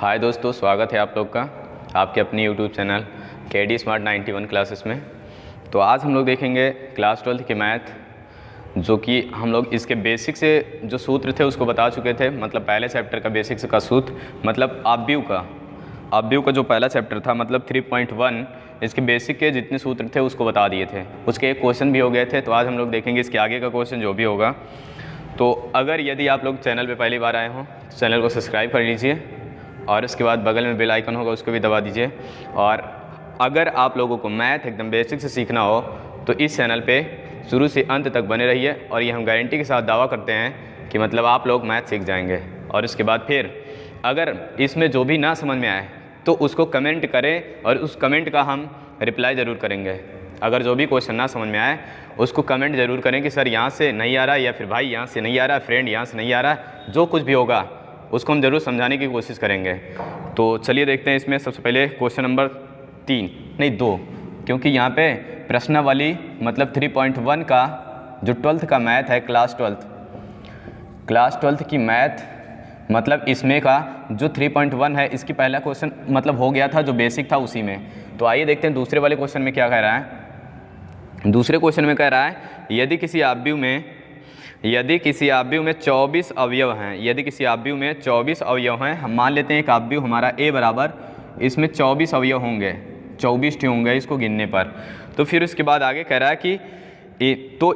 हाय दोस्तों, स्वागत है आप लोग का आपके अपनी YouTube channel KD Smart 91 classes में। तो आज हम लोग देखेंगे क्लास 12 के मैथ, जो कि हम लोग इसके बेसिक से जो सूत्र थे उसको बता चुके थे। मतलब पहले चैप्टर का बेसिक्स का सूत्र, मतलब ऑब्व्यू का जो पहला चैप्टर था, मतलब 3.1, इसके बेसिक के जितने सूत्र थे उसको बता दिए थे। उसके एक क्वेश्चन भी हो गए थे। तो आज हम लोग देखेंगे इसके आगे का क्वेश्चन जो भी होगा। तो अगर यदि आप लोग चैनल पे पहली बार आए हों तो चैनल को सब्सक्राइब कर लीजिए और उसके बाद बगल में बेल आइकन होगा उसको भी दबा दीजिए। और अगर आप लोगों को मैथ एकदम बेसिक से सीखना हो तो इस चैनल पे शुरू से अंत तक बने रहिए, और ये हम गारंटी के साथ दावा करते हैं कि मतलब आप लोग मैथ सीख जाएंगे। और उसके बाद फिर अगर इसमें जो भी ना समझ में आए तो उसको कमेंट करें और उस कमेंट का हम रिप्लाई ज़रूर करेंगे। अगर जो भी क्वेश्चन ना समझ में आए उसको कमेंट ज़रूर करें कि सर यहाँ से नहीं आ रहा, या फिर भाई यहाँ से नहीं आ रहा, फ्रेंड यहाँ से नहीं आ रहा, जो कुछ भी होगा उसको हम ज़रूर समझाने की कोशिश करेंगे। तो चलिए देखते हैं इसमें सबसे पहले क्वेश्चन नंबर 2, क्योंकि यहाँ पे प्रश्नावली मतलब 3.1 का जो 12th का मैथ है, क्लास 12th की मैथ, मतलब इसमें का जो 3.1 है, इसकी पहला क्वेश्चन मतलब हो गया था जो बेसिक था उसी में। तो आइए देखते हैं दूसरे वाले क्वेश्चन में क्या कह रहा है। दूसरे क्वेश्चन में कह रहा है यदि किसी आव्यूह में 24 अवयव हैं, यदि किसी आव्यूह में 24 अवयव हैं, हम मान लेते हैं एक आव्यूह हमारा A बराबर, इसमें 24 अवयव होंगे, 24 होंगे इसको गिनने पर। तो फिर उसके बाद आगे कह रहा है कि तो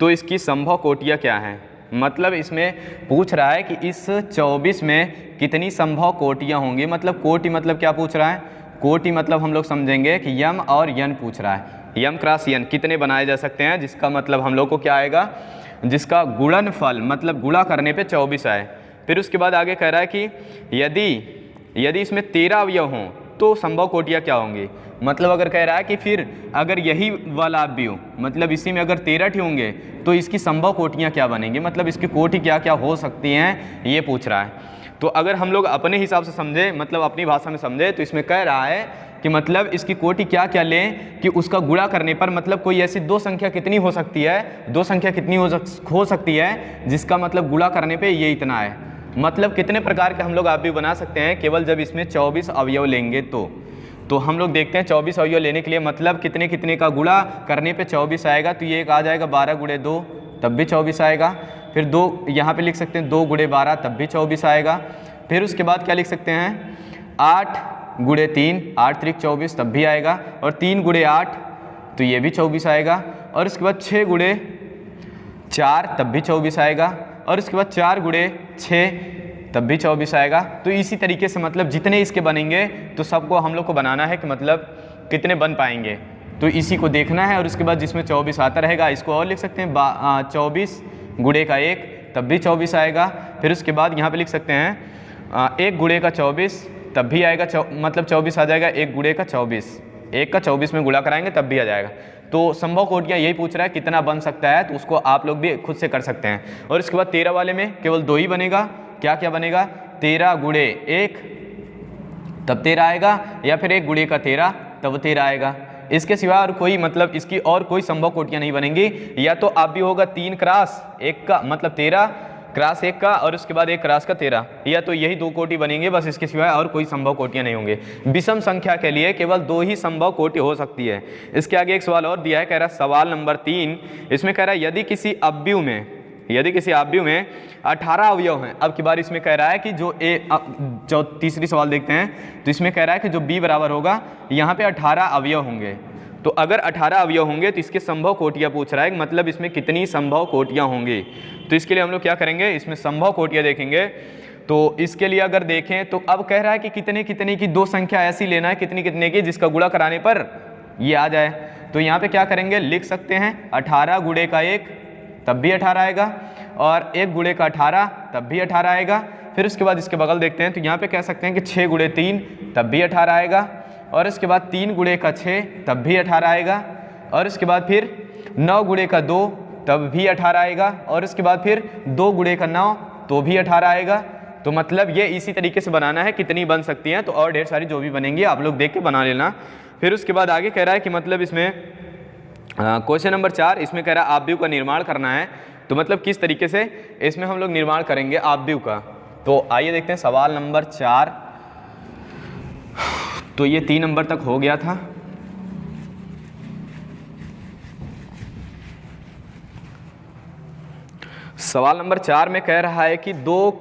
इसकी संभव कोटियाँ क्या हैं। मतलब इसमें पूछ रहा है कि इस 24 में कितनी संभव कोटियाँ होंगी। मतलब कोटि मतलब क्या पूछ रहा है, कोटि मतलब हम लोग समझेंगे कि यम और यन पूछ रहा है, यम क्रॉस यन कितने बनाए जा सकते हैं, जिसका मतलब हम लोग को क्या आएगा, जिसका गुणनफल मतलब गुणा करने पे 24 आए। फिर उसके बाद आगे कह रहा है कि यदि इसमें 13 अवयव हों तो संभव कोटियाँ क्या होंगी। मतलब अगर कह रहा है कि फिर अगर यही वाला आव्यूह मतलब इसी में अगर 13 होंगे तो इसकी संभव कोटियाँ क्या बनेंगी, मतलब इसकी कोटि क्या क्या हो सकती हैं, ये पूछ रहा है। तो अगर हम लोग अपने हिसाब से समझे, मतलब अपनी भाषा में समझे, तो इसमें कह रहा है कि मतलब इसकी कोटि क्या क्या लें कि उसका गुणा करने पर मतलब कोई ऐसी दो संख्या कितनी हो सकती है, दो संख्या कितनी हो सकती है जिसका मतलब गुणा करने पे ये इतना है। मतलब कितने प्रकार के हम लोग आव्यूह बना सकते हैं केवल जब इसमें 24 अवयव लेंगे तो हम लोग देखते हैं 24 अवयव लेने के लिए मतलब कितने कितने का गुणा करने पे 24 आएगा। तो ये एक आ जाएगा 12 गुणे 2 तब भी 24 आएगा। फिर 2 यहाँ पे लिख सकते हैं 2 गुणे 12 तब भी 24 आएगा। फिर उसके बाद क्या लिख सकते हैं 8 गुणे 3 8 त्रिक 24 तब भी आएगा। और 3 गुणे 8 तो ये भी 24 आएगा। और उसके बाद 6 गुणे 4 तब भी 24 आएगा। और उसके बाद 4 गुणे 6 तब भी 24 आएगा। तो इसी तरीके से मतलब जितने इसके बनेंगे तो सबको हम लोग को बनाना है कि मतलब कितने बन पाएंगे, तो इसी को देखना है। और उसके बाद जिसमें 24 आता रहेगा इसको और लिख सकते हैं 24 गुणे का 1 तब भी 24 आएगा। फिर उसके बाद यहाँ पे लिख सकते हैं 1 गुणे का 24 तब भी आएगा, मतलब 24 आ जाएगा। 1 गुणे का 24, 1 का 24 में गुणा कराएंगे तब भी आ जाएगा। तो संभव कोटियाँ यही पूछ रहा है कितना बन सकता है, तो उसको आप लोग भी खुद से कर सकते हैं। और इसके बाद 13 वाले में केवल 2 ही बनेगा। क्या क्या बनेगा, 13 गुणे 1 तब 13 आएगा, या फिर 1 गुणे का 13 तब 13 आएगा। इसके सिवा और कोई मतलब इसकी और कोई संभव कोटियाँ नहीं बनेंगी। या तो आप भी होगा 3 क्रॉस 1 का मतलब 13 क्रॉस 1 का, और उसके बाद 1 क्रॉस का 13, या तो यही 2 कोटि बनेंगे बस, इसके सिवाय और कोई संभव कोटियाँ नहीं होंगे। विषम संख्या के लिए केवल 2 ही संभव कोटि हो सकती है। इसके आगे एक सवाल और दिया है, कह रहा है सवाल नंबर 3, इसमें कह रहा है यदि किसी आव्यूह में 18 अवयव हैं। अब की बार इसमें कह रहा है कि जो तीसरी सवाल देखते हैं, तो इसमें कह रहा है कि जो B बराबर होगा यहाँ पे 18 अवयव होंगे। तो अगर 18 अवयव होंगे तो इसके संभव कोटियाँ पूछ रहा है, मतलब इसमें कितनी संभव कोटियाँ होंगी। तो इसके लिए हम लोग क्या करेंगे, इसमें संभव कोटियाँ देखेंगे। तो इसके लिए अगर देखें तो अब कह रहा है कि कितने कितने की दो संख्या ऐसी लेना है, कितनी कितने की जिसका गुणा कराने पर ये आ जाए। तो यहाँ पे क्या करेंगे, लिख सकते हैं 18 गुणे का 1 तब भी 18 आएगा, और 1 गुणे का 18 तब भी 18 आएगा। फिर उसके बाद इसके बगल देखते हैं, तो यहाँ पे कह सकते हैं कि 6 गुणे 3 तब भी 18 आएगा। और इसके बाद 3 गुणे का 6 तब भी 18 आएगा। और इसके बाद फिर 9 गुणे का 2 तब भी 18 आएगा। और इसके बाद फिर 2 गुणे का 9 तो भी 18 आएगा। तो मतलब ये इसी तरीके से बनाना है, कितनी बन सकती हैं। तो और ढेर सारी जो भी बनेंगी आप लोग देख के बना लेना। फिर उसके बाद आगे कह रहा है कि मतलब इसमें क्वेश्चन नंबर 4, इसमें कह रहा है आव्यूह का निर्माण करना है। तो मतलब किस तरीके से इसमें हम लोग निर्माण करेंगे आव्यूह का। तो आइए देखते हैं सवाल नंबर 4 तो ये 3 नंबर तक हो गया था। सवाल नंबर 4 में कह रहा है कि 2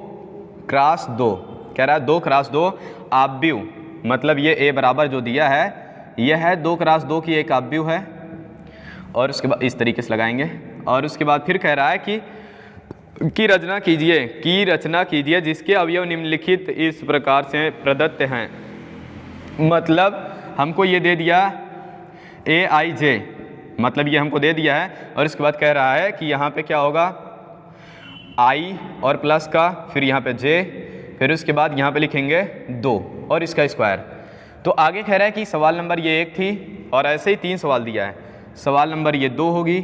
क्रॉस 2, कह रहा है 2 क्रॉस 2 आव्यूह, मतलब ये A बराबर जो दिया है यह है 2 क्रॉस 2 की एक आव्यूह है। और उसके बाद इस तरीके से लगाएंगे, और उसके बाद फिर कह रहा है कि रचना कीजिए जिसके अवयव निम्नलिखित इस प्रकार से प्रदत्त हैं। मतलब हमको ये दे दिया AIJ, मतलब ये हमको दे दिया है, और इसके बाद कह रहा है कि यहाँ पे क्या होगा I और प्लस का, फिर यहाँ पे J, फिर उसके बाद यहाँ पे लिखेंगे 2 और इसका स्क्वायर। तो आगे कह रहा है कि सवाल नंबर ये 1 थी और ऐसे ही 3 सवाल दिया है। सवाल नंबर ये 2 होगी,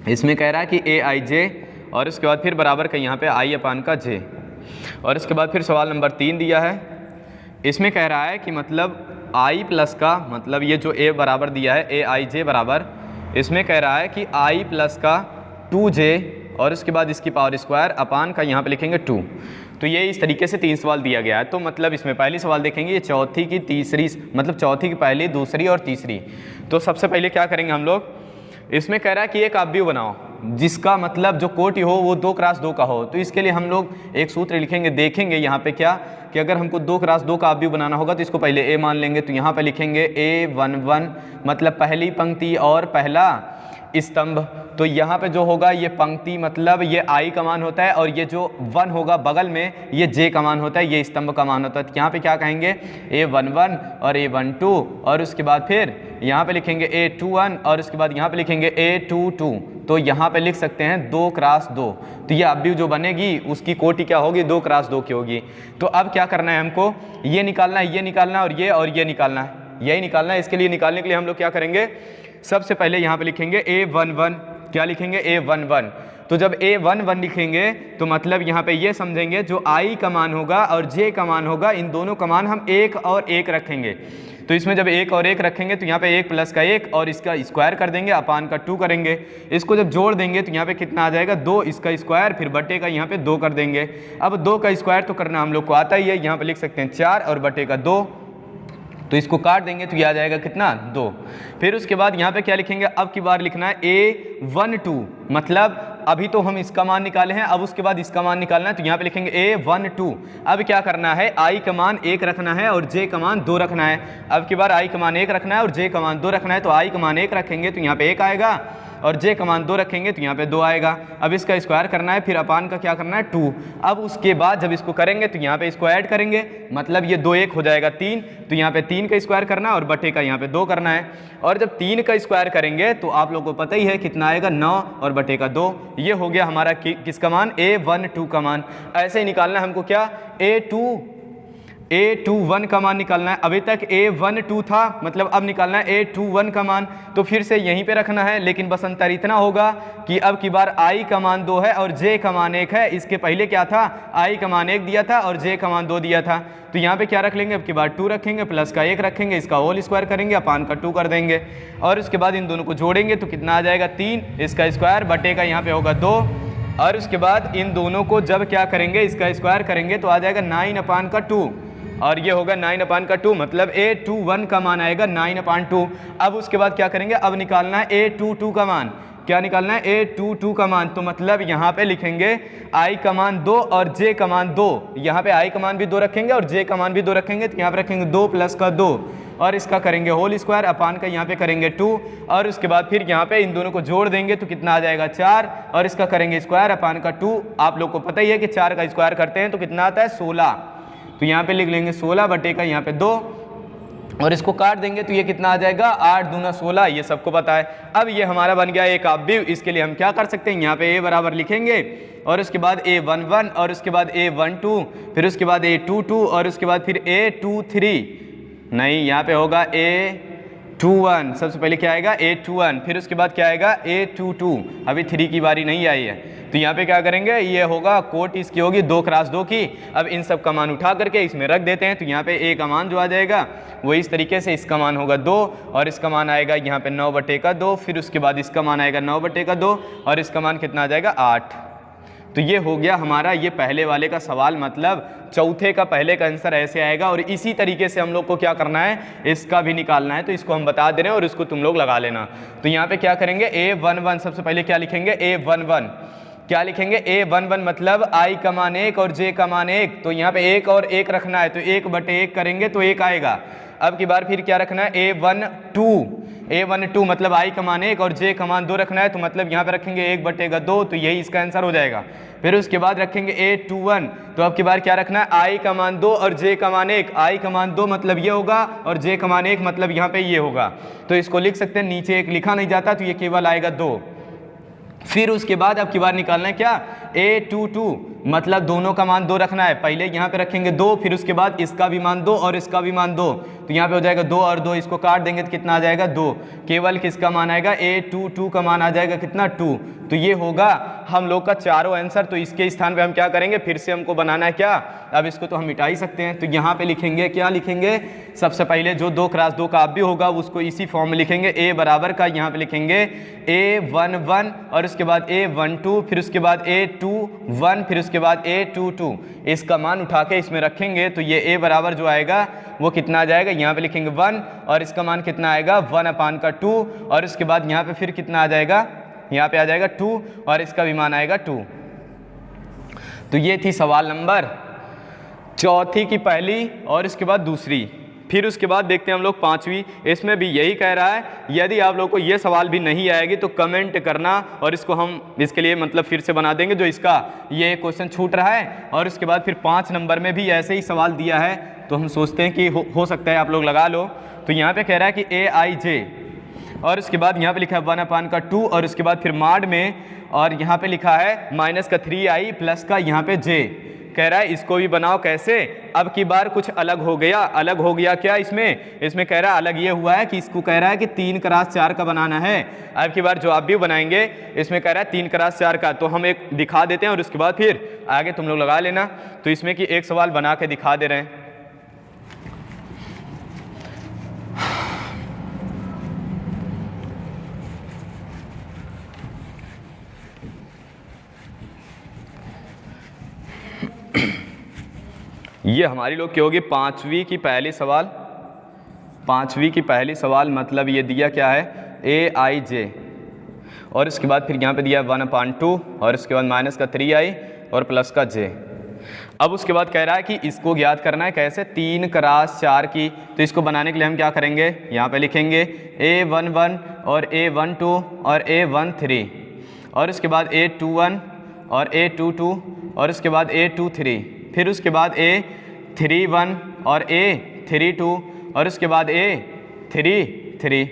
इसमें कह रहा है कि AIJ और इसके बाद फिर बराबर का यहाँ पे I अपान का J, और इसके बाद फिर सवाल नंबर 3 दिया है। इसमें कह रहा है कि मतलब I प्लस का, मतलब ये जो A बराबर दिया है AIJ बराबर, इसमें कह रहा है कि I प्लस का 2J और उसके बाद इसकी पावर स्क्वायर अपान का यहाँ पे लिखेंगे 2। तो ये इस तरीके से 3 सवाल दिया गया है। तो मतलब इसमें पहली सवाल देखेंगे ये चौथी की तीसरी, मतलब चौथी की पहली, दूसरी और तीसरी। तो सबसे पहले क्या करेंगे हम लोग, इसमें कह रहा है कि एक आव्यूह बनाओ जिसका मतलब जो कोटि हो वो 2 क्रॉस 2 का हो। तो इसके लिए हम लोग एक सूत्र लिखेंगे, देखेंगे यहाँ पे क्या कि अगर हमको 2 क्रॉस 2 का आव्यूह बनाना होगा तो इसको पहले A मान लेंगे। तो यहाँ पे लिखेंगे A11, मतलब पहली पंक्ति और पहला स्तंभ। तो यहाँ पे जो होगा ये पंक्ति, मतलब ये I का मान होता है, और ये जो 1 होगा बगल में ये J का मान होता है, ये स्तंभ का मान होता है। तो यहाँ पे क्या कहेंगे A11 और A12, और उसके बाद फिर यहाँ पे लिखेंगे A21 और उसके बाद यहाँ पे लिखेंगे A22। तो यहाँ पे लिख सकते हैं 2 क्रॉस 2। तो ये आव्यूह जो बनेगी उसकी कोटि क्या होगी, 2 क्रॉस 2 की होगी। तो अब क्या करना है हमको, ये निकालना है, ये निकालना है, और ये निकालना है, यही निकालना है। इसके लिए निकालने के लिए हम लोग क्या करेंगे, सबसे पहले यहाँ पे लिखेंगे A11, क्या लिखेंगे A11। तो जब A11 लिखेंगे तो मतलब यहाँ पे ये समझेंगे जो I का मान होगा और J का मान होगा, इन दोनों का मान हम 1 और 1 रखेंगे। तो इसमें जब 1 और 1 रखेंगे तो यहाँ पे 1 प्लस का 1 और इसका स्क्वायर कर देंगे, अपान का 2 करेंगे। इसको जब जोड़ देंगे तो यहाँ पे कितना आ जाएगा 2, इसका स्क्वायर, फिर बटे का यहाँ पे 2 कर देंगे। अब 2 का स्क्वायर तो करना हम लोग को आता ही है, यहाँ पे लिख सकते हैं 4 और बटे का 2। तो इसको काट देंगे तो ये आ जाएगा कितना 2। फिर उसके बाद यहाँ पे क्या लिखेंगे, अब की बार लिखना है A12, मतलब अभी तो हम इसका मान निकाले हैं, अब उसके बाद इसका मान निकालना है। तो यहाँ पे लिखेंगे A12। अब क्या करना है, I का मान 1 रखना है और J का मान 2 रखना है। अब की बार I का मान 1 रखना है और J का मान 2 रखना है। तो I का मान 1 रखेंगे तो यहाँ पे 1 आएगा, और J का मान 2 रखेंगे तो यहाँ पे 2 आएगा। अब इसका स्क्वायर करना है, फिर अपान का क्या करना है 2। अब उसके बाद जब इसको करेंगे तो यहाँ पे इसको ऐड करेंगे, मतलब ये 2 1 हो जाएगा 3। तो यहाँ पे 3 का स्क्वायर करना है और बटे का यहाँ पे 2 करना है। और जब 3 का स्क्वायर करेंगे तो आप लोगों को पता ही है कितना आएगा 9 और बटे का 2। ये हो गया हमारा किसका मान, A12 का मान। ऐसे ही निकालना है हमको क्या, A21 का मान निकालना है। अभी तक A12 था, मतलब अब निकालना है A21 का मान। तो फिर से यहीं पे रखना है, लेकिन बस अंतर इतना होगा कि अब की बार I का मान 2 है और J का मान 1 है। इसके पहले क्या था, I का मान 1 दिया था और J का मान 2 दिया था। तो यहाँ पे क्या रख लेंगे, अब की बार 2 रखेंगे, प्लस का 1 रखेंगे, इसका होल स्क्वायर करेंगे, अपान का 2 कर देंगे। और उसके बाद इन दोनों को जोड़ेंगे तो कितना आ जाएगा 3, इसका स्क्वायर बटे का यहाँ पे होगा 2। और उसके बाद इन दोनों को जब क्या करेंगे, इसका स्क्वायर करेंगे तो आ जाएगा 9 अपान का 2, और ये होगा 9 अपान का 2, मतलब A21 का मान आएगा 9 अपान 2। अब उसके बाद क्या करेंगे, अब निकालना है A22 का मान। क्या निकालना है, A22 का मान। तो मतलब यहाँ पे लिखेंगे I का मान 2 और J का मान 2। यहाँ पे I का मान भी 2 रखेंगे और J का मान भी 2 रखेंगे। तो यहाँ पे रखेंगे 2 प्लस का 2 और इसका करेंगे होल स्क्वायर, अपान का यहाँ पे करेंगे 2। और उसके बाद फिर यहाँ पे इन दोनों को जोड़ देंगे तो कितना आ जाएगा 4, और इसका करेंगे स्क्वायर, अपान का 2। आप लोग को पता ही है कि 4 का स्क्वायर करते हैं तो कितना आता है 16। तो यहाँ पे लिख लेंगे 16 बटे का यहाँ पे 2, और इसको काट देंगे तो ये कितना आ जाएगा 8 दूना 16, ये सबको पता है। अब ये हमारा बन गया एक आव्यूह। इसके लिए हम क्या कर सकते हैं, यहाँ पे A बराबर लिखेंगे और उसके बाद A11 और उसके बाद A12, फिर उसके बाद A22 और उसके बाद फिर A23, नहीं यहाँ पे होगा A21। सबसे पहले क्या आएगा A21, फिर उसके बाद क्या आएगा A22। अभी 3 की बारी नहीं आई है। तो यहाँ पे क्या करेंगे, ये होगा कोट इसकी होगी 2 क्रॉस 2 की। अब इन सब का मान उठा करके इसमें रख देते हैं। तो यहाँ पे A का मान जो आ जाएगा वो इस तरीके से, इसका मान होगा 2 और इसका मान आएगा यहाँ पे 9 बटे का 2, फिर उसके बाद इसका मान आएगा 9 बटे का 2 और इसका मान कितना आ जाएगा 8। तो ये हो गया हमारा ये पहले वाले का सवाल, मतलब चौथे का पहले का आंसर ऐसे आएगा। और इसी तरीके से हम लोग को क्या करना है, इसका भी निकालना है। तो इसको हम बता दे रहे हैं और इसको तुम लोग लगा लेना। तो यहाँ पे क्या करेंगे, A11 सबसे पहले क्या लिखेंगे, A11 क्या लिखेंगे, A11 मतलब I का मान 1 और J का मान 1। तो यहाँ पे 1 और 1 रखना है, तो 1/1 करेंगे तो 1 आएगा। अब की बार फिर क्या रखना है, A12 मतलब I का मान 1 और J का मान 2 रखना है, तो मतलब यहाँ पे रखेंगे 1/2, तो यही इसका आंसर हो जाएगा। फिर उसके बाद रखेंगे A21, तो अब की बार क्या रखना है, I का मान 2 और J का मान 1। I का मान 2 मतलब ये होगा और J का मान 1 मतलब यहाँ पे ये होगा। तो इसको लिख सकते हैं, नीचे 1 लिखा नहीं जाता तो ये केवल आएगा 2। फिर उसके बाद अब की बार निकालना है क्या, A22 मतलब दोनों का मान 2 रखना है। पहले यहाँ पे रखेंगे 2, फिर उसके बाद इसका भी मान 2 और इसका भी मान 2, तो यहाँ पे हो जाएगा 2 और 2, इसको काट देंगे तो कितना आ जाएगा 2। केवल किसका मान आएगा, A22 का मान आ जाएगा कितना 2। तो ये होगा हम लोग का चारों आंसर। तो इसके स्थान पे हम क्या करेंगे, फिर से हमको बनाना है क्या, अब इसको तो हम मिटा ही सकते हैं। तो यहाँ पे लिखेंगे क्या लिखेंगे, सबसे पहले जो 2x2 का भी होगा उसको इसी फॉर्म में लिखेंगे। A बराबर का यहाँ पे लिखेंगे A11 और उसके बाद A12, फिर उसके बाद A21, फिर उसके बाद A22। इसका मान उठा के इसमें रखेंगे तो ये A बराबर जो आएगा वो कितना आ जाएगा, यहाँ पे लिखेंगे 1 और इसका मान कितना आएगा 1/2 और उसके बाद यहाँ पे फिर कितना आ जाएगा, यहाँ पे आ जाएगा 2 और इसका भी मान आएगा 2। तो ये थी सवाल नंबर चौथी की पहली और इसके बाद दूसरी। फिर उसके बाद देखते हैं हम लोग पांचवी, इसमें भी यही कह रहा है। यदि आप लोग को ये सवाल भी नहीं आएगी तो कमेंट करना और इसको हम इसके लिए मतलब फिर से बना देंगे जो इसका ये क्वेश्चन छूट रहा है। और उसके बाद फिर 5 नंबर में भी ऐसे ही सवाल दिया है, तो हम सोचते हैं कि हो सकता है आप लोग लगा लो। तो यहाँ पे कह रहा है कि AIJ और उसके बाद यहाँ पे लिखा है 1/2 और उसके बाद फिर माड में, और यहाँ पे लिखा है -3i प्लस का यहाँ पे j। कह रहा है इसको भी बनाओ कैसे। अब की बार कुछ अलग हो गया क्या इसमें कह रहा है अलग ये हुआ है कि इसको कह रहा है कि 3x4 का बनाना है। अब की बार जो आप भी बनाएंगे इसमें कह रहा है 3x4 का, तो हम एक दिखा देते हैं और उसके बाद फिर आगे तुम लोग लगा लेना। तो इसमें कि एक सवाल बना के दिखा दे रहे हैं। ये हमारी लोग की होगी पांचवी की पहली सवाल, मतलब ये दिया क्या है AIJ और इसके बाद फिर यहाँ पे दिया है 1/2 और इसके बाद -3i और प्लस का j। अब उसके बाद कह रहा है कि इसको ज्ञात करना है कैसे, 3x4 की। तो इसको बनाने के लिए हम क्या करेंगे, यहाँ पे लिखेंगे A11 और A12 और A13 और उसके बाद A21 और A22 और उसके बाद A23, फिर उसके बाद A31 और A32 और उसके बाद A33।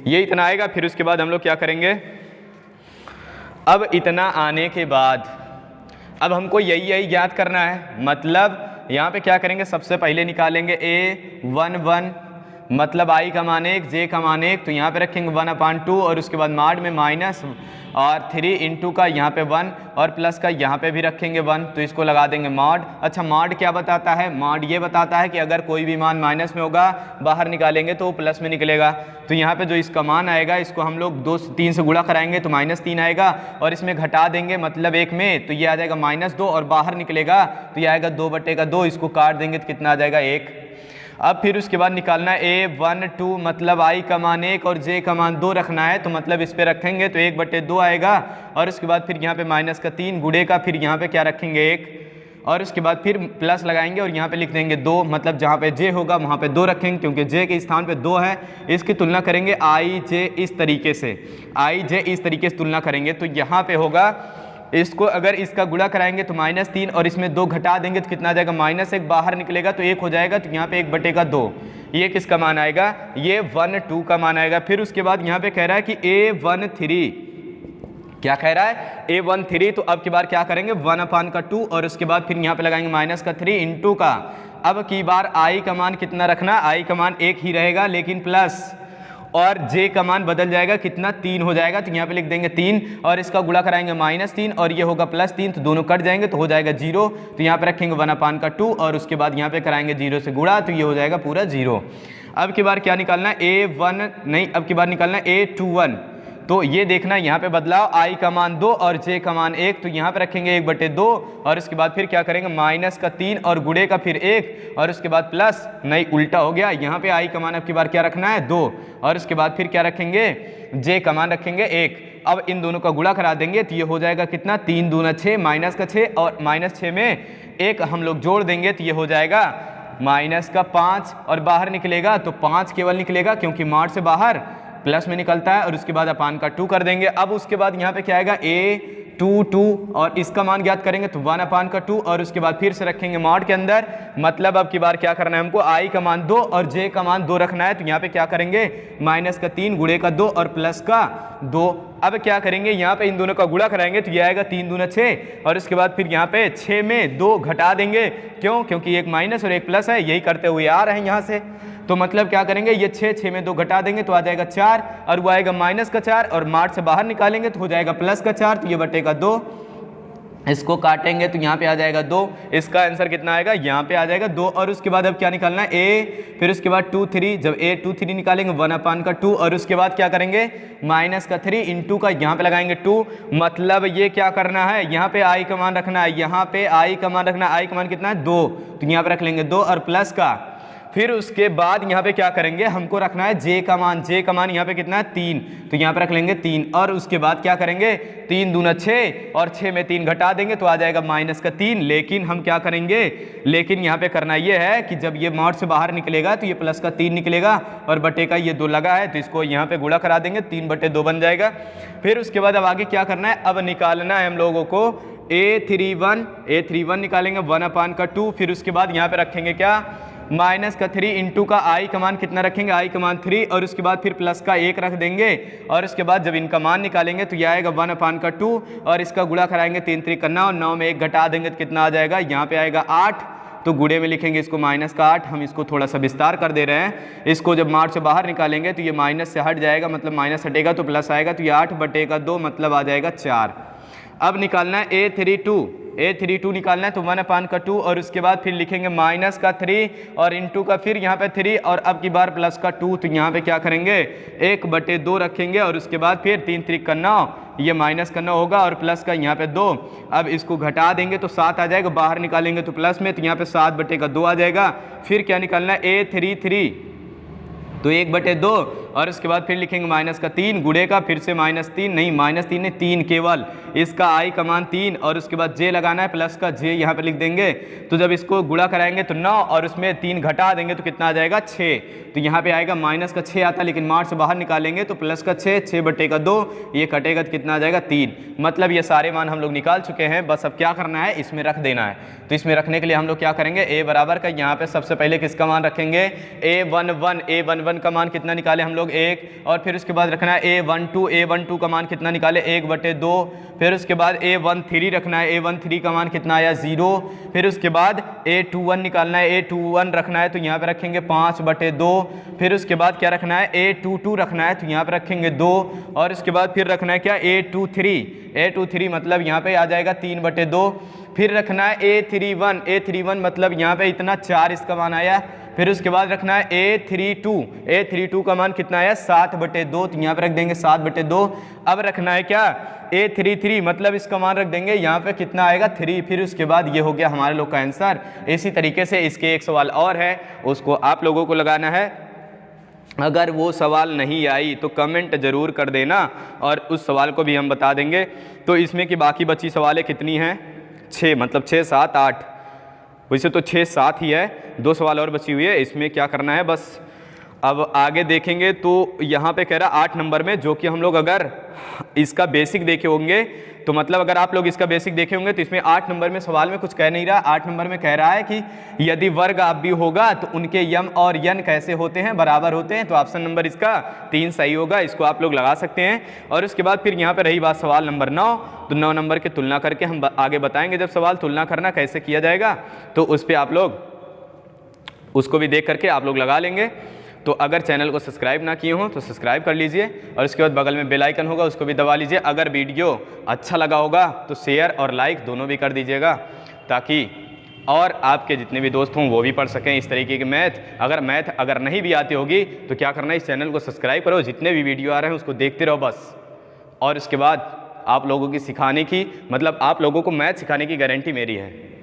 ये इतना आएगा। फिर उसके बाद हम लोग क्या करेंगे, अब इतना आने के बाद अब हमको यही ज्ञात करना है। मतलब यहाँ पे क्या करेंगे, सबसे पहले निकालेंगे A11 मतलब I का मान 1 J का मान 1, तो यहाँ पे रखेंगे 1/2 और उसके बाद माड में माइनस और 3 इंटू का यहाँ पे 1 और प्लस का यहाँ पे भी रखेंगे 1, तो इसको लगा देंगे मॉड। अच्छा माड क्या बताता है, माड ये बताता है कि अगर कोई भी मान माइनस में होगा बाहर निकालेंगे तो प्लस में निकलेगा। तो यहाँ पे जो इसका मान आएगा इसको हम लोग 3 से गुणा कराएंगे तो -3 आएगा और इसमें घटा देंगे मतलब 1 में, तो ये आ जाएगा -2 और बाहर निकलेगा तो ये आएगा 2/2, इसको काट देंगे तो कितना आ जाएगा 1। अब फिर उसके बाद निकालना है A12 मतलब I का मान 1 और J का मान 2 रखना है, तो मतलब इस पे रखेंगे तो 1/2 आएगा और उसके बाद फिर यहाँ पे -3 गुणे का फिर यहाँ पे क्या रखेंगे 1 और उसके बाद फिर प्लस लगाएंगे और यहाँ पे लिख देंगे 2, मतलब जहाँ पे J होगा वहाँ पे 2 रखेंगे क्योंकि J के स्थान पे 2 है। इसकी तुलना करेंगे IJ इस तरीके से तुलना करेंगे तो यहाँ पे होगा, इसको अगर इसका गुणा कराएंगे तो -3 और इसमें 2 घटा देंगे तो कितना आ जाएगा -1, बाहर निकलेगा तो 1 हो जाएगा, तो यहाँ पे 1/2। ये किसका मान आएगा, ये 1/2 का मान आएगा। फिर उसके बाद यहाँ पे कह रहा है कि A13 क्या कह रहा है A13, तो अब की बार क्या करेंगे 1/2 और उसके बाद फिर यहाँ पे लगाएंगे -3 इंटू का। अब की बार I का मान कितना रखना, I का मान 1 ही रहेगा लेकिन प्लस और J का मान बदल जाएगा कितना 3 हो जाएगा, तो यहाँ पे लिख देंगे 3 और इसका गुणा कराएंगे -3 और ये होगा +3, तो दोनों कट जाएंगे तो हो जाएगा 0। तो यहाँ पे रखेंगे 1/2 और उसके बाद यहाँ पे कराएंगे 0 से गुणा, तो ये हो जाएगा पूरा 0। अब की बार क्या निकालना है अब की बार निकालना है A21 तो ये देखना यहाँ पे बदलाव, i का मान 2 और j का मान 1, तो यहाँ पे रखेंगे 1/2 और उसके बाद फिर क्या करेंगे माइनस का 3 और गुणे का फिर 1 और उसके बाद प्लस, नहीं उल्टा हो गया, यहाँ पे i का मान अब की बार क्या रखना है 2 और उसके बाद फिर क्या रखेंगे j का मान रखेंगे 1। अब इन दोनों का गुणा करा देंगे तो ये हो जाएगा कितना 3 दूना 6 माइनस का 6 और माइनस 6 में 1 हम लोग जोड़ देंगे तो ये हो जाएगा माइनस का 5 और बाहर निकलेगा तो 5 केवल निकलेगा क्योंकि मॉड से बाहर प्लस में निकलता है और उसके बाद अपान का 2 कर देंगे। अब उसके बाद यहाँ पे क्या आएगा a2 और इसका मान ज्ञात करेंगे तो 1/2 और उसके बाद फिर से रखेंगे मॉड के अंदर। मतलब अब की बार क्या करना है हमको i का मान 2 और j का मान 2 रखना है, तो यहाँ पे क्या करेंगे माइनस का 3 गुणे का 2 और प्लस का 2। अब क्या करेंगे यहाँ पे इन दोनों का गुणा कराएंगे तो ये आएगा 3 दूना 6 और उसके बाद फिर यहाँ पे 6 में 2 घटा देंगे, क्यों, क्योंकि एक माइनस और एक प्लस है, यही करते हुए आ रहे हैं यहाँ से। तो मतलब क्या करेंगे ये 6 में 2 घटा देंगे तो आ जाएगा 4 और वो आएगा माइनस का 4 और मार्ट से बाहर निकालेंगे तो हो जाएगा प्लस का 4, तो ये बटेगा 2। इसको काटेंगे तो यहाँ पे आ जाएगा 2, इसका आंसर कितना आएगा यहाँ पे आ जाएगा 2। और उसके बाद अब क्या निकालना है a, फिर उसके बाद 2 3, जब a 2 3 निकालेंगे 1/2 और उसके बाद क्या करेंगे माइनस का 3 इंटू का यहाँ पे लगाएंगे 2। मतलब ये क्या करना है यहाँ पे i का मान रखना है, यहाँ पे i का मान रखना है, i का मान कितना है 2, तो यहाँ पे रख लेंगे 2 और प्लस का, फिर उसके बाद यहाँ पे क्या करेंगे हमको रखना है j का मान यहाँ पे कितना है 3, तो यहाँ पे रख लेंगे 3 और उसके बाद क्या करेंगे 3 दूना 6 और 6 में 3 घटा देंगे तो आ जाएगा माइनस का 3। लेकिन हम क्या करेंगे, लेकिन यहाँ पे करना ये है कि जब ये मॉड से बाहर निकलेगा तो ये प्लस का 3 निकलेगा और बटे का ये 2 लगा है तो इसको यहाँ पे गुणा करा देंगे 3/2 बन जाएगा। फिर उसके बाद अब आगे क्या करना है, अब निकालना है हम लोगों को a31 निकालेंगे 1/2, फिर उसके बाद यहाँ पे रखेंगे क्या माइनस का 3 इंटू का i का मान कितना रखेंगे i का मान 3 और उसके बाद फिर प्लस का 1 रख देंगे और उसके बाद जब इनका मान निकालेंगे तो यह आएगा 1/2 और इसका गुणा कराएंगे 3 3 का 9, 9 में 1 घटा देंगे तो कितना आ जाएगा यहाँ पे आएगा 8, तो गुणे में लिखेंगे इसको माइनस का 8। हम इसको थोड़ा सा विस्तार कर दे रहे हैं, इसको जब मार्ट से बाहर निकालेंगे तो ये माइनस से हट जाएगा, मतलब माइनस हटेगा तो प्लस आएगा, तो ये 8/2 मतलब आ जाएगा 4। अब निकालना है a32 निकालना है तो 1/2 और उसके बाद फिर लिखेंगे माइनस का 3 और इंटू का फिर यहाँ पे 3 और अब की बार प्लस का 2, तो यहाँ पे क्या करेंगे 1/2 रखेंगे और उसके बाद फिर 3 3 का 9, ये माइनस का 9 होगा और प्लस का यहाँ पे 2। अब इसको घटा देंगे तो 7 आ जाएगा, बाहर निकालेंगे तो प्लस में, तो यहाँ पे 7/2 आ जाएगा। फिर क्या निकालना है a33 तो 1/2 और उसके बाद फिर लिखेंगे माइनस का 3 गुणे का फिर से माइनस 3, नहीं माइनस 3 नहीं 3 केवल, इसका i का मान 3 और उसके बाद j लगाना है, प्लस का j यहाँ पे लिख देंगे। तो जब इसको गुणा कराएंगे तो 9 और उसमें 3 घटा देंगे तो कितना आ जाएगा 6, तो यहाँ पे आएगा माइनस का 6 आता है, लेकिन मार्ट से बाहर निकालेंगे तो प्लस का 6/2, ये कटेगा तो कितना आ जाएगा 3। मतलब ये सारे मान हम लोग निकाल चुके हैं, बस अब क्या करना है इसमें रख देना है। तो इसमें रखने के लिए हम लोग क्या करेंगे a बराबर का यहाँ पे सबसे पहले किसका मान रखेंगे a11 का मान कितना निकाले हम लोग 1 और फिर उसके बाद रखना है a12 का मान कितना निकाले 1/2, फिर उसके बाद a13 रखना है, a13 का मान कितना आया 0, फिर उसके बाद a21 निकालना है, a21 रखना है तो यहाँ पे रखेंगे 5/2, फिर उसके बाद क्या रखना है a22 रखना है तो यहाँ पे रखेंगे 2 और उसके बाद फिर रखना है क्या a23 मतलब यहाँ पे आ जाएगा 3/2, फिर रखना है a31 मतलब यहाँ पे इतना 4 इसका मान आया, फिर उसके बाद रखना है a32 का मान कितना आया 7/2, तो यहाँ पे रख देंगे 7/2। अब रखना है क्या a33 मतलब इसका मान रख देंगे यहाँ पे कितना आएगा 3, फिर उसके बाद ये हो गया हमारे लोग का आंसर। इसी तरीके से इसके एक सवाल और है, उसको आप लोगों को लगाना है। अगर वो सवाल नहीं आई तो कमेंट ज़रूर कर देना और उस सवाल को भी हम बता देंगे। तो इसमें की बाकी बची सवालें कितनी हैं 6, मतलब 6 7 8, वैसे तो 6 7 ही है, 2 सवाल और बची हुई है। इसमें क्या करना है बस अब आगे देखेंगे तो यहाँ पे कह रहा 8 नंबर में, जो कि हम लोग अगर इसका बेसिक देखे होंगे तो मतलब अगर आप लोग इसका बेसिक देखे होंगे तो इसमें 8 नंबर में सवाल में कुछ कह नहीं रहा। 8 नंबर में कह रहा है कि यदि वर्ग अवयवी होगा तो उनके यम और यन कैसे होते हैं, बराबर होते हैं। तो ऑप्शन नंबर इसका 3 सही होगा, इसको आप लोग लगा सकते हैं। और उसके बाद फिर यहाँ पे रही बात सवाल नंबर 9, तो 9 नंबर की तुलना करके हम आगे बताएंगे जब सवाल तुलना करना कैसे किया जाएगा, तो उस पर आप लोग उसको भी देख करके आप लोग लगा लेंगे। तो अगर चैनल को सब्सक्राइब ना किए हों तो सब्सक्राइब कर लीजिए और उसके बाद बगल में बेल आइकन होगा उसको भी दबा लीजिए। अगर वीडियो अच्छा लगा होगा तो शेयर और लाइक दोनों भी कर दीजिएगा, ताकि और आपके जितने भी दोस्त हों वो भी पढ़ सकें इस तरीके की मैथ। अगर नहीं भी आती होगी तो क्या करना है, इस चैनल को सब्सक्राइब करो, जितने भी वीडियो आ रहे हैं उसको देखते रहो बस। और उसके बाद आप लोगों की सिखाने की, मतलब आप लोगों को मैथ सिखाने की गारंटी मेरी है।